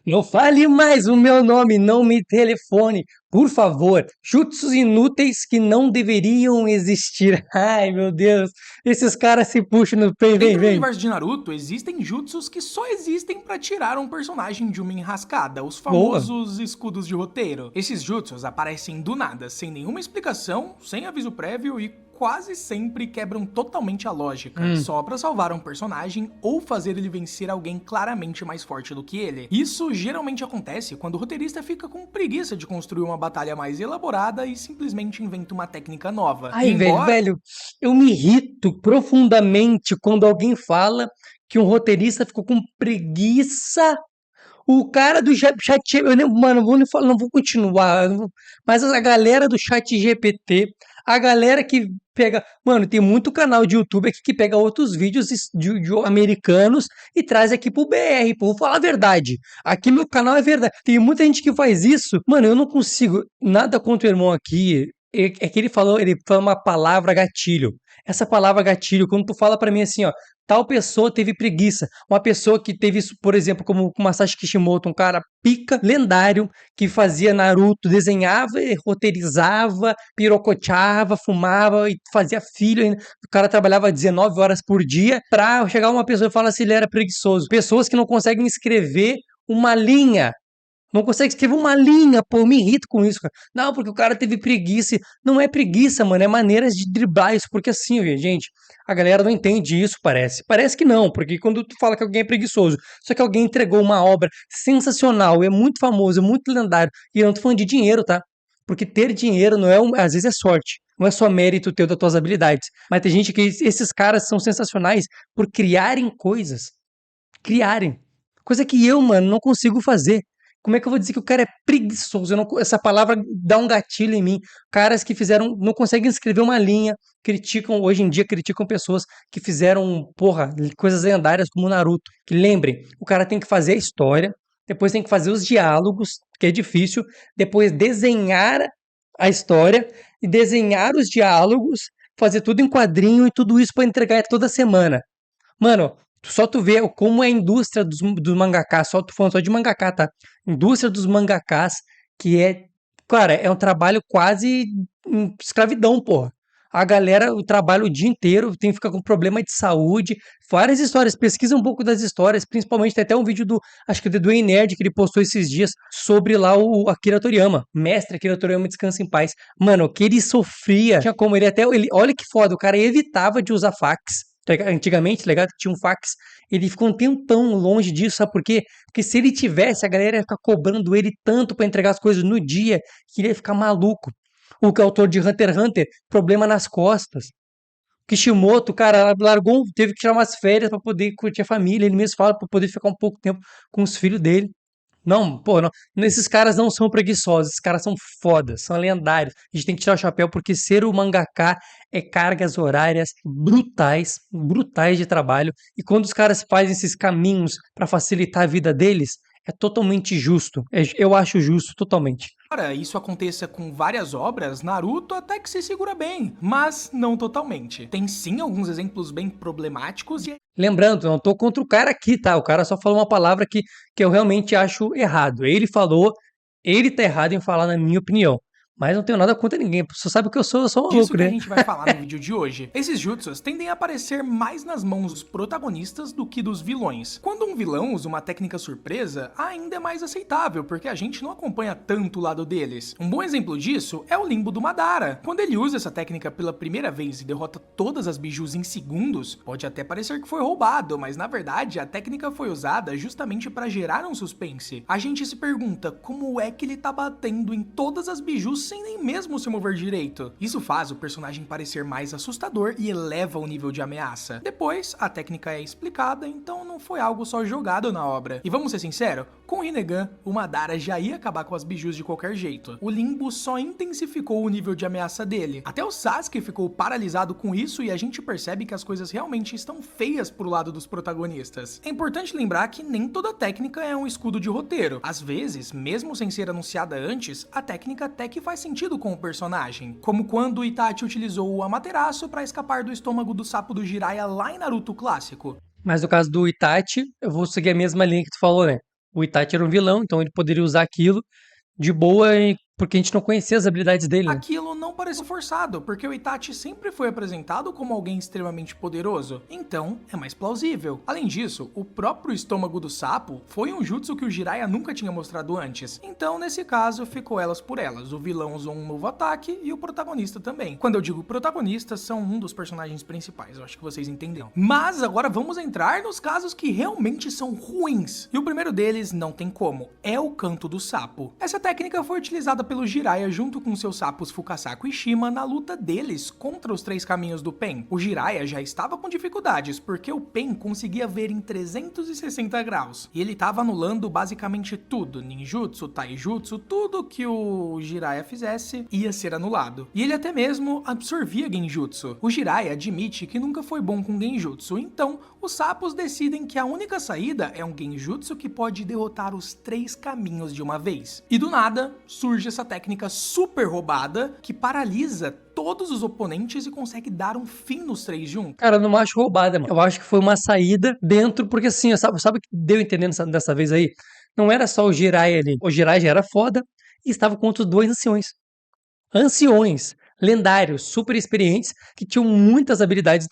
Não fale mais o meu nome, não me telefone, por favor. Jutsus inúteis que não deveriam existir. Ai, meu Deus, esses caras se puxam no... Vem, vem, Dentro do vem. universo de Naruto, existem jutsus que só existem pra tirar um personagem de uma enrascada, os Boa. famosos escudos de roteiro. Esses jutsus aparecem do nada, sem nenhuma explicação, sem aviso prévio e quase sempre quebram totalmente a lógica, só pra salvar um personagem ou fazer ele vencer alguém claramente mais forte do que ele. Isso geralmente acontece quando o roteirista fica com preguiça de construir uma batalha mais elaborada e simplesmente inventa uma técnica nova. Ai, velho, Embora velho, eu me irrito profundamente quando alguém fala que um roteirista ficou com preguiça. O cara do chat, eu nem, mano, vou nem falar, não vou continuar, mas a galera do chat GPT, a galera que pega, mano, tem muito canal de YouTube aqui que pega outros vídeos de americanos e traz aqui pro BR, pô, vou falar a verdade, aqui meu canal é verdade, tem muita gente que faz isso, mano, eu não consigo, nada contra o irmão aqui, é que ele falou uma palavra gatilho, essa palavra gatilho, quando tu fala pra mim assim, ó, tal pessoa teve preguiça. Uma pessoa que teve isso, por exemplo, como o Masashi Kishimoto, um cara pica, lendário, que fazia Naruto, desenhava, roteirizava, pirocoteava, fumava e fazia filho. O cara trabalhava 19 horas por dia pra chegar uma pessoa e falar se ele era preguiçoso. Pessoas que não conseguem escrever uma linha. Não consegue escrever uma linha, pô, eu me irrito com isso, cara. Não, porque o cara teve preguiça. Não é preguiça, mano, é maneiras de driblar isso, porque assim, gente, a galera não entende isso, parece. Parece que não, porque quando tu fala que alguém é preguiçoso, só que alguém entregou uma obra sensacional, é muito famoso, é muito lendário, e eu não tô falando de dinheiro, tá? Porque ter dinheiro não é, às vezes é sorte. Não é só mérito teu das tuas habilidades. Mas tem gente que esses caras são sensacionais por criarem coisas. Criarem. Coisa que eu, mano, não consigo fazer. Como é que eu vou dizer que o cara é preguiçoso? Essa palavra dá um gatilho em mim. Caras que fizeram, não conseguem escrever uma linha, criticam, hoje em dia criticam pessoas que fizeram, porra, coisas lendárias como o Naruto. Que lembrem, o cara tem que fazer a história, depois tem que fazer os diálogos, que é difícil, depois desenhar a história e desenhar os diálogos, fazer tudo em quadrinho e tudo isso para entregar toda semana. Mano, só tu vê como é a indústria dos mangakás, só tu falando só de mangaká, tá? Indústria dos mangakás, que é, cara, é um trabalho quase escravidão, porra. A galera trabalha o dia inteiro, tem que ficar com problema de saúde, várias histórias, pesquisa um pouco das histórias, principalmente tem até um vídeo do, acho que do Ei Nerd, que ele postou esses dias, sobre lá o Akira Toriyama, mestre Akira Toriyama, descansa em paz. Mano, o que ele sofria, tinha como ele até, ele, olha que foda, o cara evitava de usar fax, antigamente, tá ligado? Tinha um fax. Ele ficou um tempão longe disso, sabe por quê? Porque se ele tivesse, a galera ia ficar cobrando ele tanto pra entregar as coisas no dia que ele ia ficar maluco. O que é autor de Hunter x Hunter, problema nas costas. Kishimoto, cara, largou, teve que tirar umas férias pra poder curtir a família. Ele mesmo fala pra poder ficar um pouco tempo com os filhos dele. Não, pô, não. Esses caras não são preguiçosos, esses caras são fodas, são lendários. A gente tem que tirar o chapéu porque ser o mangaka é cargas horárias brutais, brutais de trabalho. E quando os caras fazem esses caminhos para facilitar a vida deles, é totalmente justo. Eu acho justo, totalmente. Embora isso aconteça com várias obras, Naruto até que se segura bem, mas não totalmente. Tem sim alguns exemplos bem problemáticos e Lembrando, eu não tô contra o cara aqui, tá? O cara só falou uma palavra que eu realmente acho errado. Ele falou, ele tá errado em falar, na minha opinião. Mas não tenho nada contra ninguém. Você sabe que eu sou disso maluco, que a né? gente vai falar no vídeo de hoje. Esses jutsus tendem a aparecer mais nas mãos dos protagonistas do que dos vilões. Quando um vilão usa uma técnica surpresa, ainda é mais aceitável, porque a gente não acompanha tanto o lado deles. Um bom exemplo disso é o Limbo do Madara. Quando ele usa essa técnica pela primeira vez e derrota todas as bijus em segundos, pode até parecer que foi roubado, mas na verdade a técnica foi usada justamente para gerar um suspense. A gente se pergunta como é que ele tá batendo em todas as bijus sem nem mesmo se mover direito. Isso faz o personagem parecer mais assustador e eleva o nível de ameaça. Depois, a técnica é explicada, então não foi algo só jogado na obra. E vamos ser sinceros, com o Rinnegan, o Madara já ia acabar com as bijus de qualquer jeito. O Limbo só intensificou o nível de ameaça dele. Até o Sasuke ficou paralisado com isso e a gente percebe que as coisas realmente estão feias pro lado dos protagonistas. É importante lembrar que nem toda técnica é um escudo de roteiro. Às vezes, mesmo sem ser anunciada antes, a técnica até que faz sentido com o personagem, como quando Itachi utilizou o Amaterasu para escapar do estômago do sapo do Jiraiya lá em Naruto clássico. Mas no caso do Itachi, eu vou seguir a mesma linha que tu falou, né? O Itachi era um vilão, então ele poderia usar aquilo de boa, porque a gente não conhecia as habilidades dele, né? Aquilo não pareceu forçado, porque o Itachi sempre foi apresentado como alguém extremamente poderoso, então é mais plausível. Além disso, o próprio estômago do sapo foi um jutsu que o Jiraiya nunca tinha mostrado antes, então nesse caso ficou elas por elas, o vilão usou um novo ataque e o protagonista também. Quando eu digo protagonista, são um dos personagens principais, eu acho que vocês entenderam. Mas agora vamos entrar nos casos que realmente são ruins, e o primeiro deles não tem como, é o canto do sapo. Essa técnica foi utilizada pelo Jiraiya junto com seus sapos Fukasaku e Shima na luta deles contra os três caminhos do Pen. O Jiraiya já estava com dificuldades, porque o Pen conseguia ver em 360 graus, e ele estava anulando basicamente tudo, ninjutsu, taijutsu, tudo que o Jiraiya fizesse ia ser anulado. E ele até mesmo absorvia genjutsu. O Jiraiya admite que nunca foi bom com genjutsu, então os sapos decidem que a única saída é um genjutsu que pode derrotar os três caminhos de uma vez. E do nada, surge essa técnica super roubada que paralisa todos os oponentes e consegue dar um fim nos três juntos. Cara, eu não acho roubada, mano. Eu acho que foi uma saída dentro, porque assim, sabe o que deu entendendo dessa vez aí? Não era só o Jiraiya ali. O Jiraiya já era foda e estava contra os dois anciões. Anciões, lendários, super experientes, que tinham muitas habilidades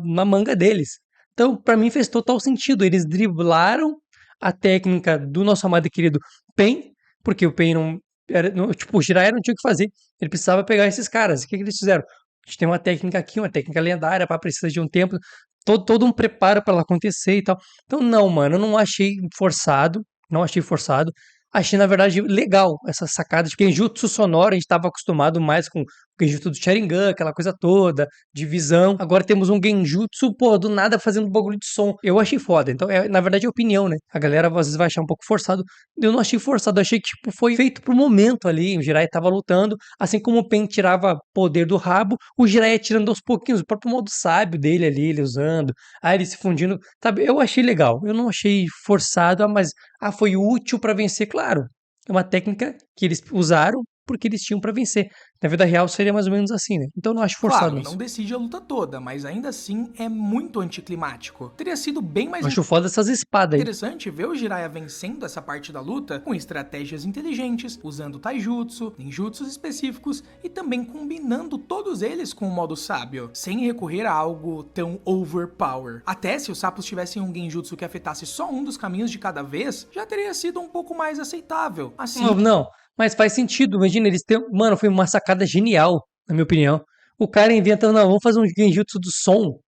na manga deles. Então, pra mim fez total sentido. Eles driblaram a técnica do nosso amado e querido Pain, porque o Pain não era, tipo, o Jiraiya não tinha o que fazer. Ele precisava pegar esses caras. O que eles fizeram? A gente tem uma técnica aqui, uma técnica lendária, para precisar de um tempo, todo um preparo para ela acontecer e tal. Então, não, mano, eu não achei forçado, não achei forçado. Achei, na verdade, legal essa sacada de Genjutsu sonoro. A gente estava acostumado mais com o Genjutsu do Sharingan, aquela coisa toda, de visão. Agora temos um Genjutsu, pô, do nada fazendo bagulho de som. Eu achei foda. Então, na verdade, é opinião, né? A galera às vezes vai achar um pouco forçado. Eu não achei forçado, eu achei que tipo, foi feito pro momento ali. O Jiraiya tava lutando, assim como o Pen tirava poder do rabo, o Jiraiya tirando aos pouquinhos, o próprio modo sábio dele ali, ele usando, aí ele se fundindo, sabe? Eu achei legal, eu não achei forçado, mas foi útil pra vencer, claro. É uma técnica que eles usaram porque eles tinham pra vencer. Na vida real seria mais ou menos assim, né? Então eu não acho forçado Claro, isso. não decide a luta toda, mas ainda assim é muito anticlimático. Teria sido bem mais Eu acho foda essas espadas aí. interessante ver o Jiraiya vencendo essa parte da luta com estratégias inteligentes, usando taijutsu, ninjutsus específicos e também combinando todos eles com o modo sábio, sem recorrer a algo tão overpower. Até se os sapos tivessem um genjutsu que afetasse só um dos caminhos de cada vez, já teria sido um pouco mais aceitável. Assim, Não, mas faz sentido. Imagina, eles têm. Mano, foi uma sacada genial, na minha opinião. O cara inventa, não, vamos fazer um genjutsu do som.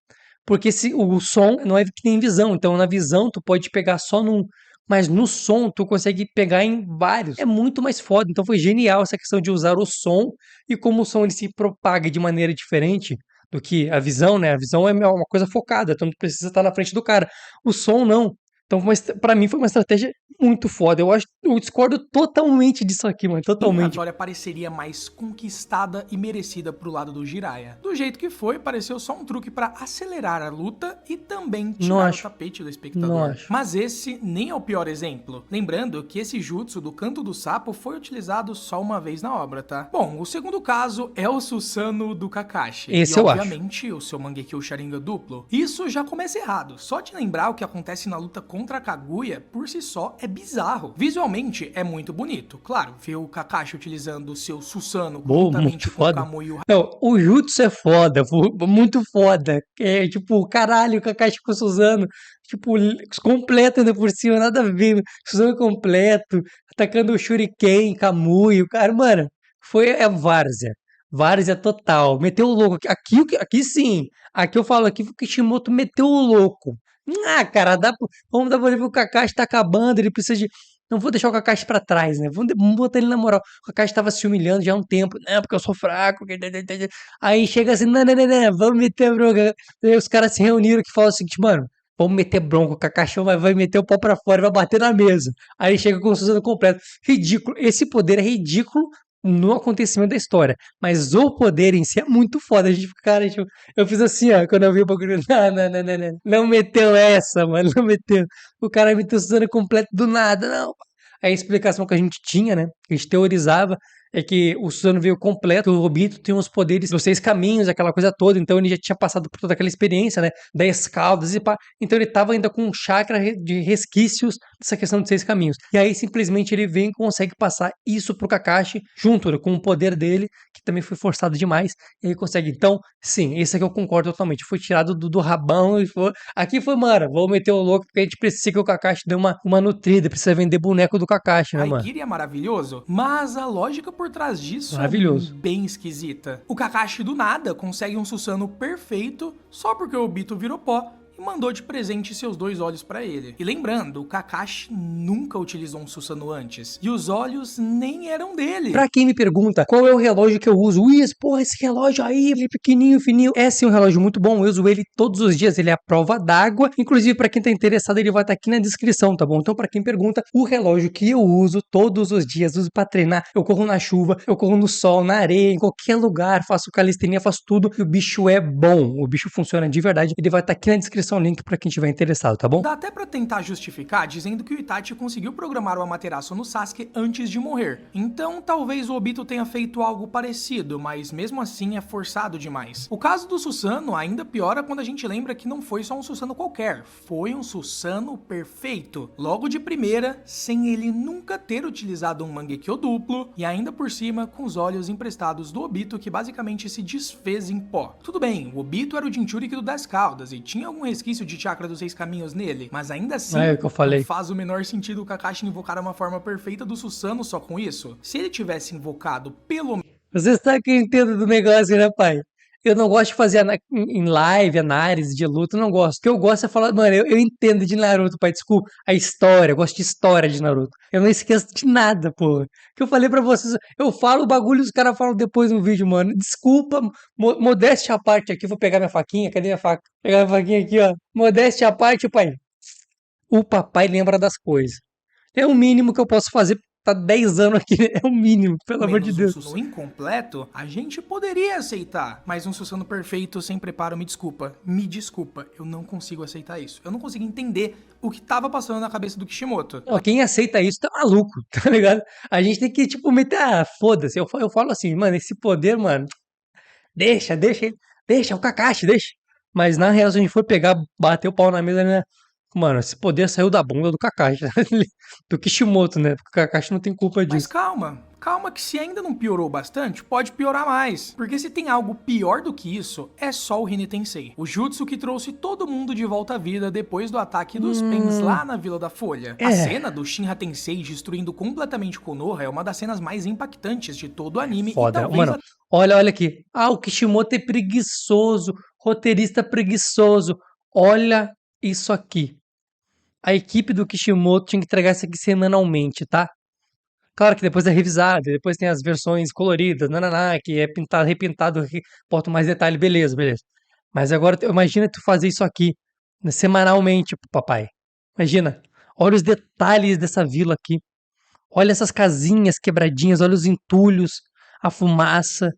Porque se o som não é que nem visão. Então, na visão, tu pode pegar só num. Mas no som, tu consegue pegar em vários. É muito mais foda. Então, foi genial essa questão de usar o som. E como o som ele se propaga de maneira diferente do que a visão, né? A visão é uma coisa focada. Então, tu precisa estar na frente do cara. O som, não. Então, pra mim, foi uma estratégia muito foda. Eu discordo totalmente disso aqui, mano. a Totalmente. vitória pareceria mais conquistada e merecida pro lado do Jiraiya. Do jeito que foi, pareceu só um truque pra acelerar a luta e também Não tirar o acho. tapete do Não espectador. acho. Mas esse nem é o pior exemplo. Lembrando que esse jutsu do canto do sapo foi utilizado só uma vez na obra, tá? Bom, o segundo caso é o Susanoo do Kakashi. Esse e, eu acho. obviamente, o seu Mangekyo Sharingan duplo. Isso já começa errado. Só de lembrar o que acontece na luta contra a Kaguya, por si só, é bizarro. Visualmente, é muito bonito. Claro, ver o Kakashi utilizando o seu Susanoo juntamente Muito com o foda. Kamui e o Não, o Jutsu é foda, muito foda. É tipo, caralho, o Kakashi com o Suzano, tipo, completo ainda por cima, nada a ver. Suzano completo, atacando o Shuriken, Kamui, o cara, mano, Várzea. Várzea total. Meteu o louco. Aqui sim. Aqui eu falo, aqui o Kishimoto meteu o louco. Cara, vamos dar pra ele pro Kakashi tá acabando, ele precisa de. Não vou deixar o Kakashi pra trás, né? Vamos botar ele na moral. O Kakashi tava se humilhando já há um tempo, né? Porque eu sou fraco. Aí chega assim, não, vamos meter bronca. Aí os caras se reuniram que falam o seguinte, mano, vamos meter bronca. O Kakashi vai meter o pau pra fora, vai bater na mesa. Aí chega com o Suzano completo. Ridículo. Esse poder é ridículo no acontecimento da história. Mas o poder em si é muito foda. A gente, cara, eu fiz assim, ó, quando eu vi o bagulho. Não. Não meteu essa, mano. Não meteu. O cara meteu o Suzano completo do nada, não. Aí a explicação que a gente tinha, né? Que a gente teorizava, é que o Suzano veio completo, o Obito tem os poderes dos 6 caminhos, aquela coisa toda, então ele já tinha passado por toda aquela experiência, né, 10 caudas e pá, então ele tava ainda com um chakra de resquícios dessa questão de 6 caminhos. E aí simplesmente ele vem e consegue passar isso pro Kakashi junto, né, com o poder dele, que também foi forçado demais, e aí consegue. Então, sim, esse aqui eu concordo totalmente. Foi tirado do rabão e foi. Aqui foi, mano, vou meter o louco porque a gente precisa que o Kakashi dê uma nutrida, precisa vender boneco do Kakashi, né, mano? Raigiri é maravilhoso, mas a lógica por trás disso é Maravilhoso. bem esquisita. O Kakashi do nada consegue um Susanoo perfeito só porque o Obito virou pó e mandou de presente seus 2 olhos pra ele. E lembrando, o Kakashi nunca utilizou um Susanoo antes, e os olhos nem eram dele. Pra quem me pergunta qual é o relógio que eu uso, Luiz, porra, esse relógio aí, ele é pequenininho, fininho. É sim um relógio muito bom, eu uso ele todos os dias, ele é a prova d'água. Inclusive, pra quem tá interessado, ele vai estar aqui na descrição, tá bom? Então, pra quem pergunta, o relógio que eu uso todos os dias, uso pra treinar, eu corro na chuva, eu corro no sol, na areia, em qualquer lugar, faço calistenia, faço tudo, e o bicho é bom, o bicho funciona de verdade. Ele vai estar aqui na descrição, o link pra quem tiver interessado, tá bom? Dá até pra tentar justificar dizendo que o Itachi conseguiu programar o Amaterasu no Sasuke antes de morrer. Então talvez o Obito tenha feito algo parecido, mas mesmo assim é forçado demais. O caso do Susanoo ainda piora quando a gente lembra que não foi só um Susanoo qualquer, foi um Susanoo perfeito. Logo de primeira, sem ele nunca ter utilizado um Mangekyo duplo, e ainda por cima com os olhos emprestados do Obito que basicamente se desfez em pó. Tudo bem, o Obito era o Jinchuriki do 10 caudas e tinha algum resquício de chakra dos 6 caminhos nele, mas ainda assim, É o que eu falei. não faz o menor sentido o Kakashi invocar uma forma perfeita do Susanoo só com isso. Se ele tivesse invocado pelo Você sabe que eu entendo do negócio, né, pai? Eu não gosto de fazer em live, análise de luta, eu não gosto. O que eu gosto é falar, mano, eu entendo de Naruto, pai, desculpa, a história, eu gosto de história de Naruto. Eu não esqueço de nada, pô. Que eu falei pra vocês, eu falo o bagulho e os caras falam depois no vídeo, mano. Desculpa, modéstia à parte aqui, vou pegar minha faquinha, cadê minha faca? Pegar minha faquinha aqui, ó. Modéstia à parte, pai. O papai lembra das coisas. É o mínimo que eu posso fazer. Tá 10 anos aqui, é o mínimo, pelo amor de menos um Deus. Susanoo incompleto, a gente poderia aceitar. Mas um Susanoo perfeito sem preparo, me desculpa, eu não consigo aceitar isso. Eu não consigo entender o que tava passando na cabeça do Kishimoto. Não, quem aceita isso tá maluco, tá ligado? A gente tem que, tipo, meter, foda-se. Eu falo assim, mano, esse poder, mano, deixa ele, deixa, o Kakashi, deixa. Mas na real, se a gente for pegar, bater o pau na mesa, né? Mano, esse poder saiu da bunda do Kakashi, do Kishimoto, né? Porque o Kakashi não tem culpa Mas disso. calma que se ainda não piorou bastante, pode piorar mais. Porque se tem algo pior do que isso, é só o Rin Tensei. O jutsu que trouxe todo mundo de volta à vida depois do ataque dos Pens lá na Vila da Folha. A cena do Shinra Tensei destruindo completamente Konoha é uma das cenas mais impactantes de todo o anime. Foda, E talvez mano. Olha aqui. O Kishimoto é preguiçoso, roteirista preguiçoso. Olha isso aqui. A equipe do Kishimoto tinha que entregar isso aqui semanalmente, tá? Claro que depois é revisado, depois tem as versões coloridas, nananá, que é pintado, repintado, bota mais detalhe, beleza. Mas agora, imagina tu fazer isso aqui, né, semanalmente, papai. Imagina, olha os detalhes dessa vila aqui. Olha essas casinhas quebradinhas, olha os entulhos, a fumaça.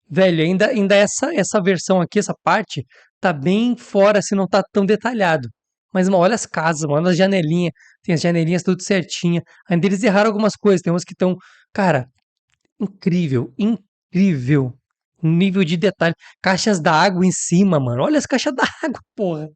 Velho, ainda essa versão aqui, essa parte, tá bem fora, assim, não tá tão detalhado. Mas, mano, olha as casas, mano, olha as janelinhas. Tem as janelinhas tudo certinha. Ainda eles erraram algumas coisas, tem umas que estão, cara, incrível. Nível de detalhe. Caixas d'água em cima, mano. Olha as caixas d'água, porra.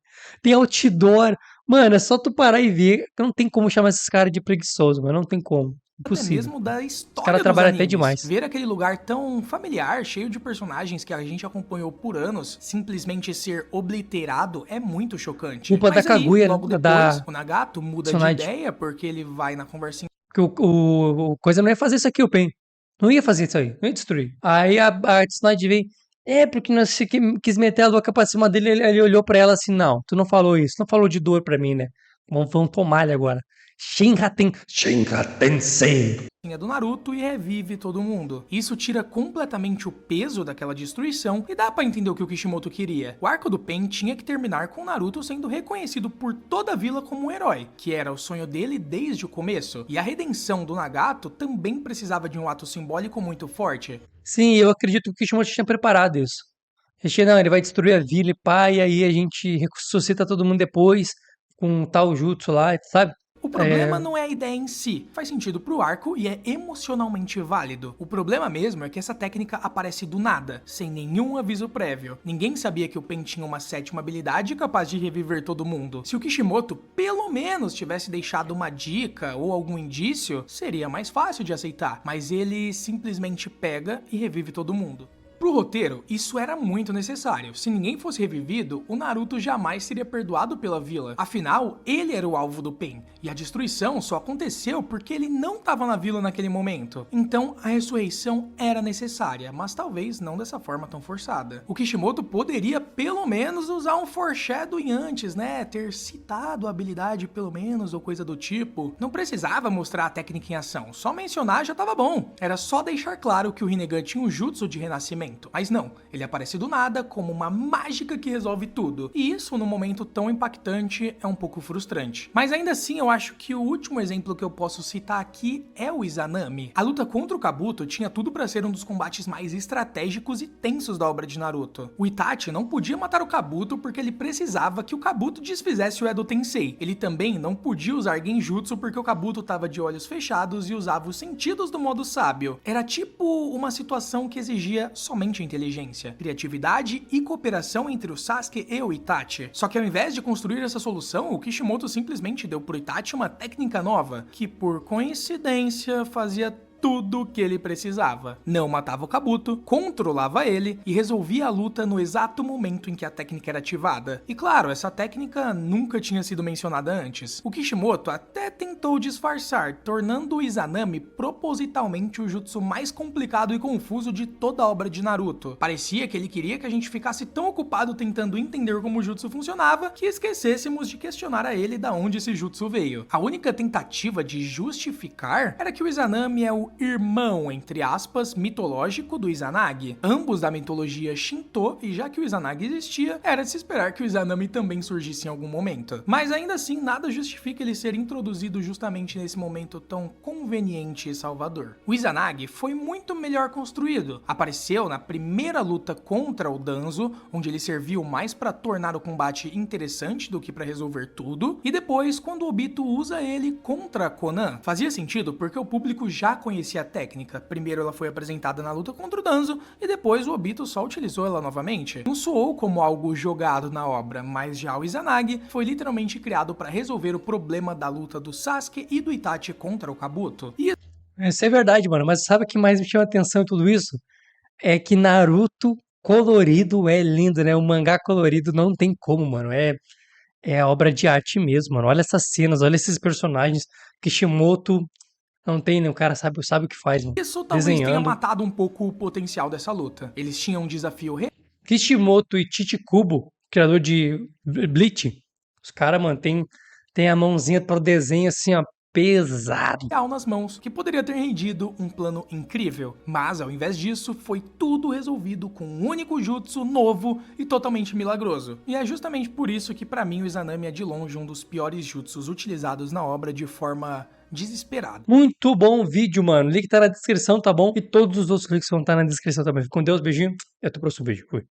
Tem outdoor. Mano, é só tu parar e ver. Não tem como chamar esses caras de preguiçoso, mano. Não tem como. até Impossível. mesmo da Os história caras dos trabalham até animes. demais. Ver aquele lugar tão familiar, cheio de personagens que a gente acompanhou por anos, simplesmente ser obliterado é muito chocante. Culpa Mas da aí, Kaguya, logo né? depois, Da o Nagato muda de Tsunade. ideia porque ele vai na conversinha Porque o coisa não ia fazer isso aqui, o Pen. Não ia fazer isso aí. Não ia destruir. Aí a Tsunade veio. É, porque nós quis meter a louca pra cima dele. Ele olhou pra ela assim: não, tu não falou isso. Não falou de dor pra mim, né? Vamos tomar ele agora. Shinra Tensei. do Naruto e revive todo mundo. Isso tira completamente o peso daquela destruição e dá pra entender o que o Kishimoto queria. O arco do Pen tinha que terminar com Naruto sendo reconhecido por toda a vila como um herói, que era o sonho dele desde o começo. E a redenção do Nagato também precisava de um ato simbólico muito forte. Sim, eu acredito que o Kishimoto tinha preparado isso. Não, ele vai destruir a vila e pá, e aí a gente ressuscita todo mundo depois com um tal jutsu lá, sabe? O problema não é a ideia em si, faz sentido pro arco e é emocionalmente válido. O problema mesmo é que essa técnica aparece do nada, sem nenhum aviso prévio. Ninguém sabia que o Pen tinha uma sétima habilidade capaz de reviver todo mundo. Se o Kishimoto pelo menos tivesse deixado uma dica ou algum indício, seria mais fácil de aceitar, mas ele simplesmente pega e revive todo mundo. Pro roteiro, isso era muito necessário. Se ninguém fosse revivido, o Naruto jamais seria perdoado pela vila. Afinal, ele era o alvo do Pen, e a destruição só aconteceu porque ele não estava na vila naquele momento. Então, a ressurreição era necessária, mas talvez não dessa forma tão forçada. O Kishimoto poderia pelo menos usar um foreshadowing antes, né? Ter citado a habilidade pelo menos ou coisa do tipo. Não precisava mostrar a técnica em ação, só mencionar já tava bom. Era só deixar claro que o Rinnegan tinha um jutsu de renascimento. Mas não, ele aparece do nada como uma mágica que resolve tudo. E isso, num momento tão impactante, é um pouco frustrante. Mas ainda assim, eu acho que o último exemplo que eu posso citar aqui é o Izanami. A luta contra o Kabuto tinha tudo pra ser um dos combates mais estratégicos e tensos da obra de Naruto. O Itachi não podia matar o Kabuto porque ele precisava que o Kabuto desfizesse o Edo Tensei. Ele também não podia usar Genjutsu porque o Kabuto tava de olhos fechados e usava os sentidos do modo sábio. Era tipo uma situação que exigia somente inteligência, criatividade e cooperação entre o Sasuke e o Itachi. Só que ao invés de construir essa solução, o Kishimoto simplesmente deu pro Itachi uma técnica nova, que por coincidência fazia tudo o que ele precisava. Não matava o Kabuto, controlava ele e resolvia a luta no exato momento em que a técnica era ativada. E claro, essa técnica nunca tinha sido mencionada antes. O Kishimoto até tentou disfarçar, tornando o Izanami propositalmente o jutsu mais complicado e confuso de toda a obra de Naruto. Parecia que ele queria que a gente ficasse tão ocupado tentando entender como o jutsu funcionava que esquecêssemos de questionar a ele da onde esse jutsu veio. A única tentativa de justificar era que o Izanami é o irmão, entre aspas, mitológico do Izanagi, ambos da mitologia Shinto, e já que o Izanagi existia, era de se esperar que o Izanami também surgisse em algum momento. Mas ainda assim, nada justifica ele ser introduzido justamente nesse momento tão conveniente e salvador. O Izanagi foi muito melhor construído. Apareceu na primeira luta contra o Danzo, onde ele serviu mais para tornar o combate interessante do que para resolver tudo, e depois quando o Obito usa ele contra Konan. Fazia sentido porque o público já conhecia a técnica. Primeiro ela foi apresentada na luta contra o Danzo e depois o Obito só utilizou ela novamente. Não soou como algo jogado na obra, mas já o Izanagi foi literalmente criado para resolver o problema da luta do Sasuke e do Itachi contra o Kabuto. E Isso é verdade, mano. Mas sabe o que mais me chama atenção em tudo isso? É que Naruto colorido é lindo, né? O mangá colorido não tem como, mano. É obra de arte mesmo, mano. Olha essas cenas, olha esses personagens. Kishimoto não tem, né? O cara sabe o que faz, mano. isso talvez tenha Desenhando. matado um pouco o potencial dessa luta. Eles tinham um desafio Kishimoto e Chichikubo, criador de Bleach, os caras, mano, tem a mãozinha para o desenho assim, ó, pesado. real nas mãos, que poderia ter rendido um plano incrível, mas ao invés disso, foi tudo resolvido com um único jutsu novo e totalmente milagroso. E é justamente por isso que pra mim o Izanami é de longe um dos piores jutsus utilizados na obra de forma desesperada. Muito bom vídeo, mano. O link tá na descrição, tá bom? E todos os outros links vão estar na descrição também. Fica com Deus, beijinho. E até o próximo vídeo. Fui.